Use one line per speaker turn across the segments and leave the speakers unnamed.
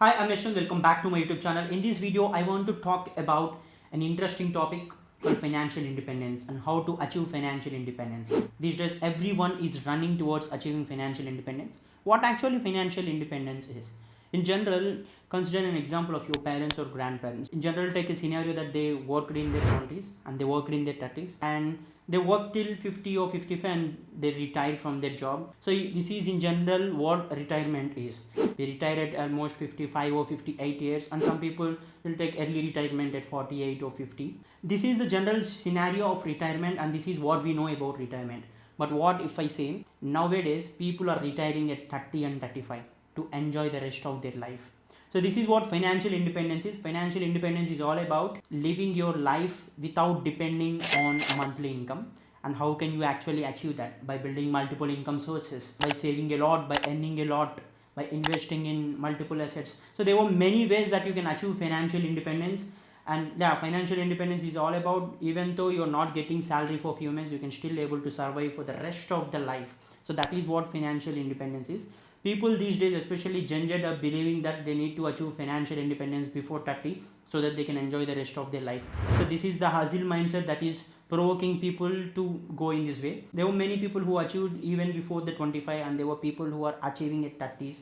Hi, I'm Yaswanth. Welcome back to my YouTube channel. In this video, I want to talk about an interesting topic called financial independence and how to achieve financial independence. These days, everyone is running towards achieving financial independence. What actually financial independence is? In general, consider an example of your parents or grandparents. In general, take a scenario that they worked in their 20s and they worked in their 30s and they work till 50 or 55 and they retire from their job. So this is in general what retirement is. They retire at almost 55 or 58 years, and some people will take early retirement at 48 or 50. This is the general scenario of retirement, and this is what we know about retirement. But what if I say nowadays people are retiring at 30 and 35 to enjoy the rest of their life? So this is what financial independence is. Financial independence is all about living your life without depending on monthly income. And how can you actually achieve that? By building multiple income sources, by saving a lot, by earning a lot, by investing in multiple assets. So there were many ways that you can achieve financial independence. And yeah, financial independence is all about, even though you're not getting salary for few months, you can still able to survive for the rest of the life. So that is what financial independence is. People these days, especially Gen Z, are believing that they need to achieve financial independence before 30 so that they can enjoy the rest of their life. So this is the hustle mindset that is provoking people to go in this way. There were many people who achieved even before the 25, and there were people who are achieving at 30s.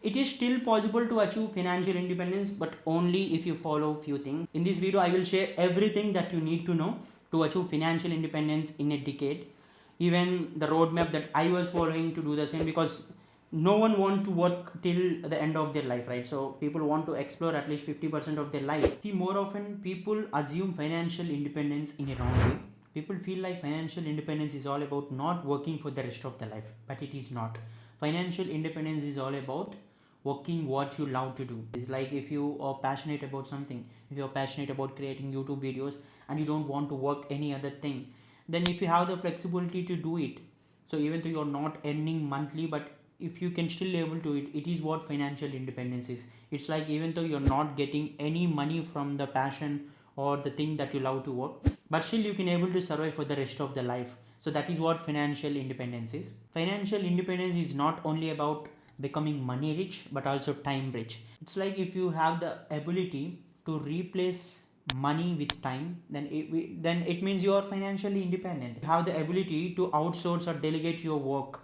It is still possible to achieve financial independence, but only if you follow few things. In this video, I will share everything that you need to know to achieve financial independence in a decade. Even the roadmap that I was following to do the same, because no one want to work till the end of their life, right? So people want to explore at least 50% of their life. See, more often people assume financial independence in a wrong way. People feel like financial independence is all about not working for the rest of the life, but it is not. Financial independence is all about working what you love to do. It's like if you are passionate about something, if you're passionate about creating YouTube videos and you don't want to work any other thing, then if you have the flexibility to do it, so even though you're not earning monthly, but if you can still able to it is what financial independence is. It's like even though you're not getting any money from the passion or the thing that you love to work, but still you can able to survive for the rest of the life. So that is what financial independence is. Financial independence is not only about becoming money rich but also time rich. It's like if you have the ability to replace money with time, then it means you are financially independent. You have the ability to outsource or delegate your work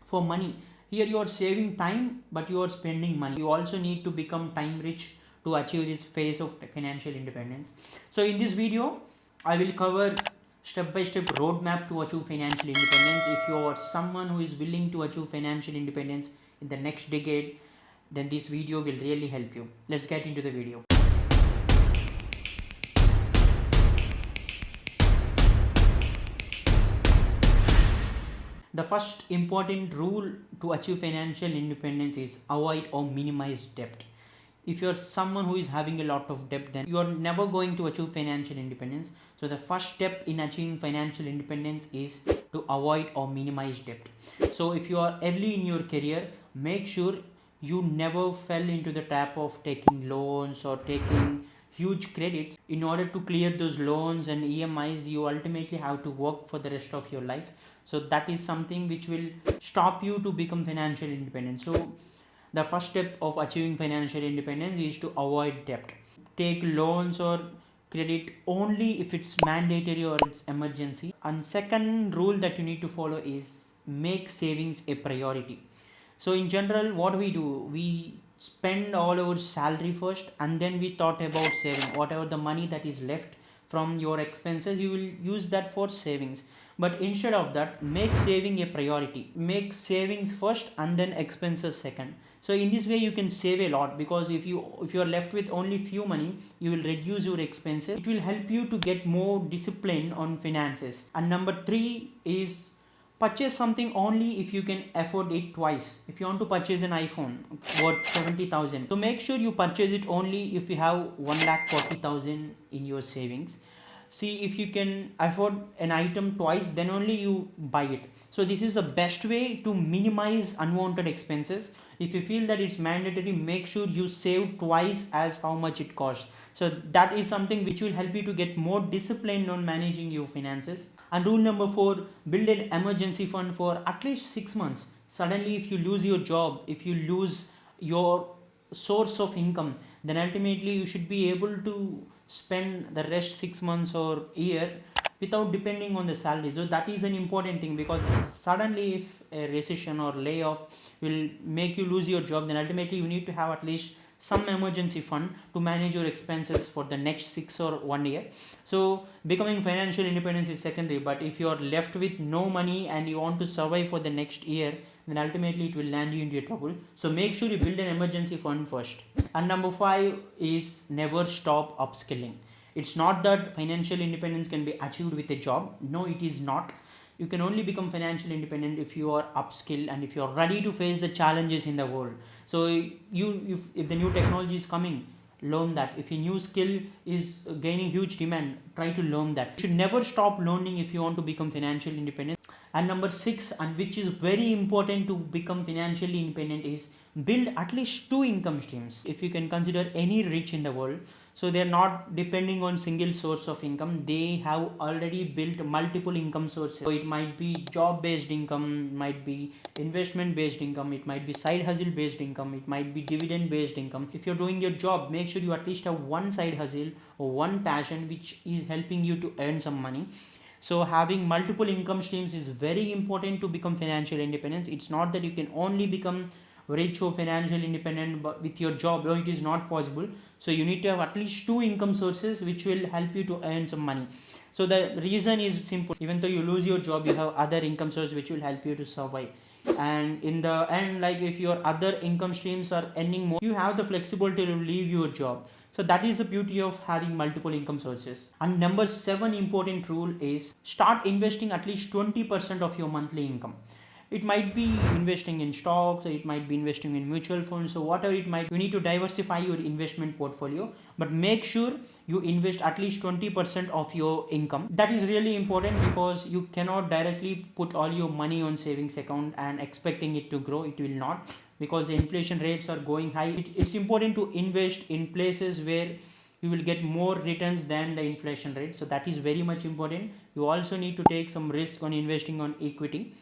for money. Here you are saving time, but you are spending money. You also need to become time rich to achieve this phase of financial independence. So in this video, I will cover step-by-step roadmap to achieve financial independence. If you are someone who is willing to achieve financial independence in the next decade, then this video will really help you. Let's get into the video. The first important rule to achieve financial independence is avoid or minimize debt. If you're someone who is having a lot of debt, then you're never going to achieve financial independence. So the first step in achieving financial independence is to avoid or minimize debt. So if you are early in your career, make sure you never fell into the trap of taking loans or taking huge credits. In order to clear those loans and EMIs, you ultimately have to work for the rest of your life. So that is something which will stop you to become financially independent. So the first step of achieving financial independence is to avoid debt. Take loans or credit only if it's mandatory or it's emergency. And second rule that you need to follow is make savings a priority. So in general, what we do, we spend all our salary first, and then we thought about saving. Whatever the money that is left from your expenses, you will use that for savings. But instead of that, make saving a priority. Make savings first and then expenses second. So in this way you can save a lot, because if you are left with only few money, you will reduce your expenses. It will help you to get more discipline on finances. And number 3 is purchase something only if you can afford it twice. If you want to purchase an iPhone worth 70,000, so make sure you purchase it only if you have 1,40,000 in your savings. See, if you can afford an item twice, then only you buy it. So this is the best way to minimize unwanted expenses. If you feel that it's mandatory, make sure you save twice as how much it costs. So that is something which will help you to get more disciplined on managing your finances. And rule number 4, build an emergency fund for at least 6 months. Suddenly if you lose your job, if you lose your source of income, then ultimately you should be able to spend the rest 6 months or year without depending on the salary. So that is an important thing, because suddenly if a recession or layoff will make you lose your job, then ultimately you need to have at least some emergency fund to manage your expenses for the next 6 or 1 year. So becoming financial independence is secondary, but if you are left with no money and you want to survive for the next year, then ultimately it will land you into trouble. So make sure you build an emergency fund first. And number 5 is never stop upskilling. It's not that financial independence can be achieved with a job. No, it is not. You can only become financially independent if you are upskilled and if you are ready to face the challenges in the world. So if the new technology is coming, learn that. If a new skill is gaining huge demand, try to learn that. You should never stop learning if you want to become financially independent. And number 6, and which is very important to become financially independent, is build at least 2 income streams. If you can consider any rich in the world, so they are not depending on single source of income, they have already built multiple income sources. So it might be job based income, might be investment based income, it might be side hustle based income, it might be dividend based income. If you're doing your job, make sure you at least have one side hustle or one passion which is helping you to earn some money. So having multiple income streams is very important to become financial independence. It's not that you can only become rich or financially independent but with your job. No, it is not possible. So you need to have at least 2 income sources which will help you to earn some money. So the reason is simple. Even though you lose your job, you have other income sources which will help you to survive. And in the end, like if your other income streams are earning more, you have the flexibility to leave your job. So that is the beauty of having multiple income sources. And number 7 important rule is start investing at least 20% of your monthly income. It might be investing in stocks, or it might be investing in mutual funds, so whatever it might, you need to diversify your investment portfolio, but make sure you invest at least 20% of your income. That is really important, because you cannot directly put all your money on savings account and expecting it to grow. It will not, because the inflation rates are going high. It's important to invest in places where you will get more returns than the inflation rate. So that is very much important. You also need to take some risk on investing on equity.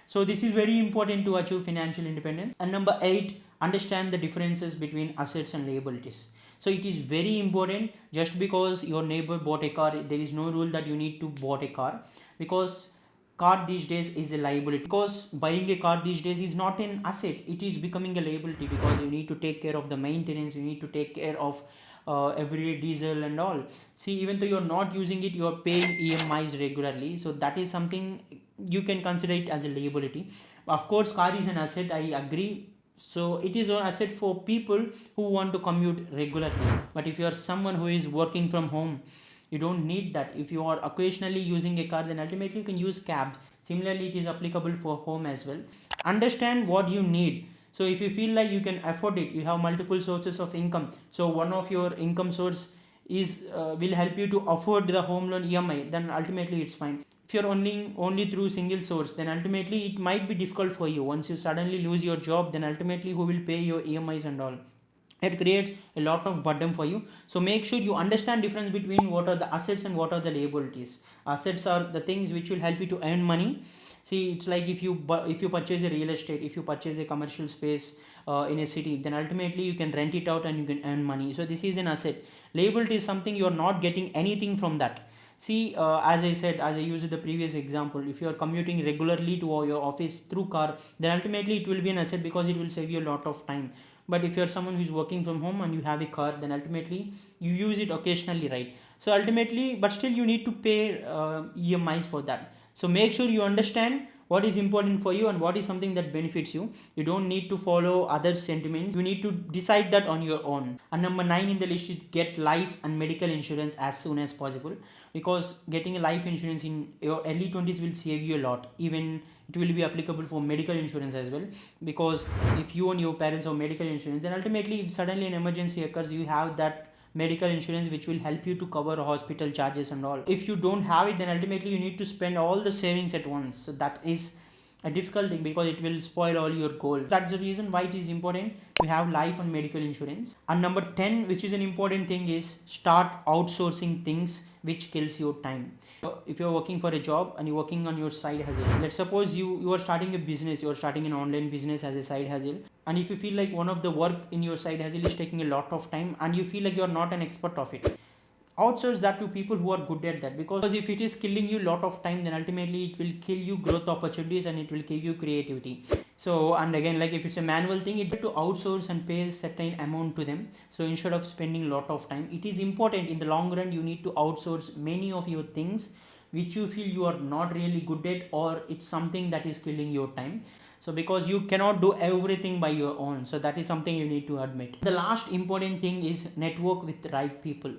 So this is very important to achieve financial independence. And number 8, understand the differences between assets and liabilities. So it is very important. Just because your neighbor bought a car, there is no rule that you need to bought a car, because car these days is a liability. Because buying a car these days is not an asset, it is becoming a liability, because you need to take care of the maintenance, you need to take care of everyday diesel and all. See, even though you're not using it, you're paying EMIs regularly. So that is something you can consider it as a liability. Of course, car is an asset, I agree. So it is an asset for people who want to commute regularly. But if you are someone who is working from home, you don't need that. If you are occasionally using a car, then ultimately you can use cabs. Similarly, it is applicable for home as well. Understand what you need. So if you feel like you can afford it, you have multiple sources of income, so one of your income source is will help you to afford the home loan EMI, then ultimately it's fine. If you're only through single source, then ultimately it might be difficult for you. Once you suddenly lose your job, then ultimately who will pay your EMIs and all? It creates a lot of burden for you. So make sure you understand difference between what are the assets and what are the liabilities. Assets are the things which will help you to earn money. See, it's like if you purchase a real estate, if you purchase a commercial space in a city, then ultimately you can rent it out and you can earn money. So this is an asset. Liability is something you are not getting anything from that. See, as I said, as I used the previous example, if you are commuting regularly to your office through car, then ultimately it will be an asset, because it will save you a lot of time. But if you are someone who is working from home and you have a car, then ultimately you use it occasionally, right? So ultimately, but still you need to pay EMIs for that. So make sure you understand what is important for you and what is something that benefits you. You don't need to follow other sentiments. You need to decide that on your own. And number 9 in the list is get life and medical insurance as soon as possible, because getting a life insurance in your early 20s will save you a lot. Even it will be applicable for medical insurance as well, because if you and your parents have medical insurance, then ultimately if suddenly an emergency occurs, you have that medical insurance which will help you to cover hospital charges and all. If you don't have it, then ultimately you need to spend all the savings at once. So that is a difficult thing because it will spoil all your goals. That's the reason why it is important to have life and medical insurance. And number 10, which is an important thing, is start outsourcing things which kills your time. If you're working for a job and you're working on your side hustle, let's suppose you are starting a business, you're starting an online business as a side hustle, and if you feel like one of the work in your side hustle is taking a lot of time and you feel like you're not an expert of it, outsource that to people who are good at that, because if it is killing you a lot of time, then ultimately it will kill you growth opportunities and it will kill you creativity. So, and again, like if it's a manual thing, it to outsource and pay a certain amount to them. So instead of spending a lot of time, it is important in the long run, you need to outsource many of your things which you feel you are not really good at, or it's something that is killing your time. So because you cannot do everything by your own, so that is something you need to admit. The last important thing is network with the right people.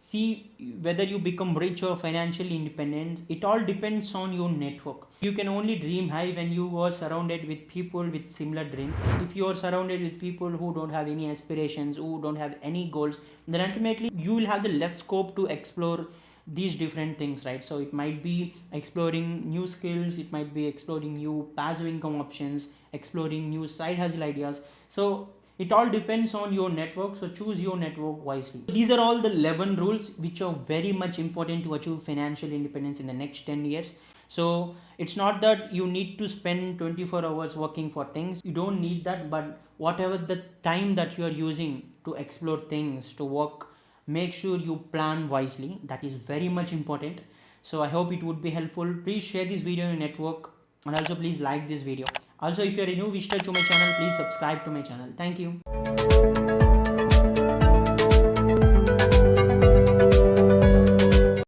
See, whether you become rich or financially independent, it all depends on your network. You can only dream high when you are surrounded with people with similar dreams. If you are surrounded with people who don't have any aspirations, who don't have any goals, then ultimately you will have the less scope to explore these different things, right? So it might be exploring new skills, it might be exploring new passive income options, exploring new side hustle ideas. So it all depends on your network, so choose your network wisely. These are all the 11 rules which are very much important to achieve financial independence in the next 10 years. So it's not that you need to spend 24 hours working for things, you don't need that, but whatever the time that you are using to explore things, to work, make sure you plan wisely. That is very much important. So I hope it would be helpful. Please share this video in your network, and also please like this video. Also, if you are a new visitor to my channel, please subscribe to my channel. Thank you.